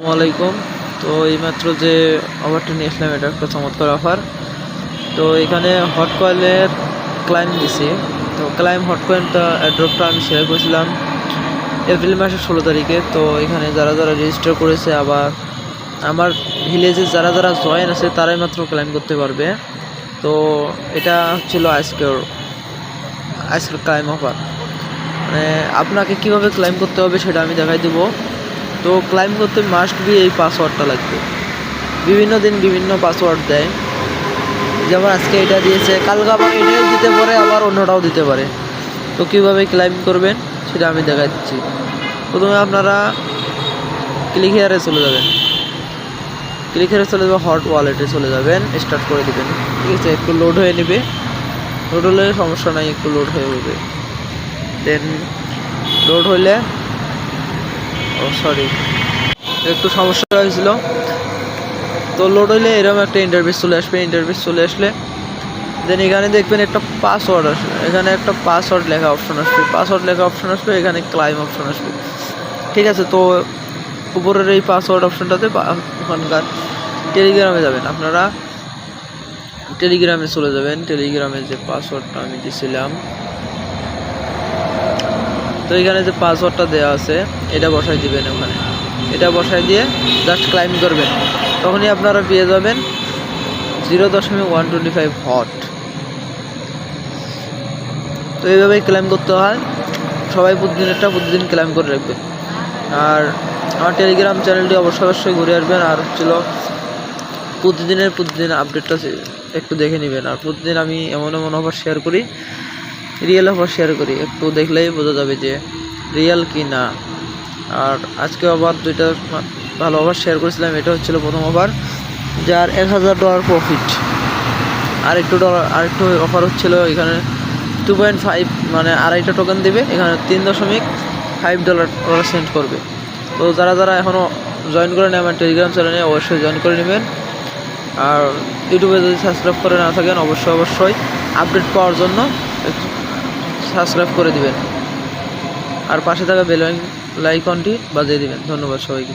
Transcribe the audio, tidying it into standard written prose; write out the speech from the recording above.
আসসালামু আলাইকুম। তো এইমাত্র যে অফারটা নিয়ে আসলাম এটা একটা চমৎকার অফার। তো এখানে হট কয়েলের ক্লাইম দিছি। তো ক্লাইম হট কয়েলটা অ্যাড্রপটা আমি শেয়ার করেছিলাম এপ্রিল মাসের 16 তারিখে। তো এখানে যারা যারা রেজিস্টার করেছে, আবার আমার ভিলেজে যারা যারা জয়েন আছে তারাই মাত্র ক্লাইম করতে পারবে। তো এটা হচ্ছিল আজকের ক্লাইম অফার। মানে আপনাকে কিভাবে ক্লাইম করতে হবে সেটা আমি দেখাই দেবো। তো ক্লাইম করতে মাস্ট বি এই পাসওয়ার্ডটা লাগবে। বিভিন্ন দিন বিভিন্ন পাসওয়ার্ড দেয়, যেমন আজকে এটা দিয়েছে, কালকে আবার এটাও দিতে পারে, আবার অন্যটাও দিতে পারে। তো কীভাবে ক্লাইম করবেন সেটা আমি দেখাই দিচ্ছি। প্রথমে আপনারা ক্লিক হেয়ারে চলে যাবেন, হট ওয়ালেটে চলে যাবেন, স্টার্ট করে দেবেন। ঠিক আছে, একটু লোড হয়ে নেবে, লোড হলে সমস্যা নাই, একটু লোড হয়ে যাবে। দেন লোড হলে একটু সমস্যা হয়েছিল। তো লোড হইলে এরকম একটা ইন্টারফেস চলে আসবে। ইন্টারফেস চলে আসলে দেন এখানে দেখবেন একটা পাসওয়ার্ড আসবে, এখানে একটা পাসওয়ার্ড লেখা অপশন আসবে, এখানে ক্লাইম অপশন আসবে। ঠিক আছে, তো উপরের এই পাসওয়ার্ড অপশনটাতে ওখানকার টেলিগ্রামে যাবেন। আপনারা টেলিগ্রামে চলে যাবেন। টেলিগ্রামে যে পাসওয়ার্ডটা আমি দিয়েছিলাম, তো এখানে যে পাসওয়ার্ডটা দেওয়া আছে এটা বসাই দিবেন। ওখানে এটা বসাই দিয়ে জাস্ট ক্লাইম করবেন, তখনই আপনারা পেয়ে যাবেন 0.125 হট। তো এইভাবেই ক্লাইম করতে হয়। সবাই প্রতিদিন ক্লাইম করে রাখবেন। আর আমার টেলিগ্রাম চ্যানেলটি অবশ্যই ঘুরে আসবেন। আর প্রতিদিন আপডেটটা একটু দেখে নেবেন। আর প্রতিদিন আমি এমন অফার শেয়ার করি, রিয়েল অফার শেয়ার করি, একটু দেখলেই বোঝা যাবে যে রিয়েল কি না। আর আজকে আবার দুইটা ভালো অফার শেয়ার করেছিলাম। এটা হচ্ছিল প্রথম অফার, যার $1000 প্রফিট। আরেকটু অফার হচ্ছিল, এখানে 2.5 মানে আড়াইটা টোকেন দেবে, এখানে $3.5 ওরা সেন্ড করবে। তো যারা এখনও জয়েন করে নেয় আমার টেলিগ্রাম চ্যানেলে, অবশ্যই জয়েন করে নেবেন। আর ইউটিউবে যদি সাবস্ক্রাইব করে না থাকেন, অবশ্যই আপডেট পাওয়ার জন্য সাবস্ক্রাইব করে দিবেন। আর পাশে থাকা বেল আইকনটি বাজিয়ে দিবেন। ধন্যবাদ সবাইকে।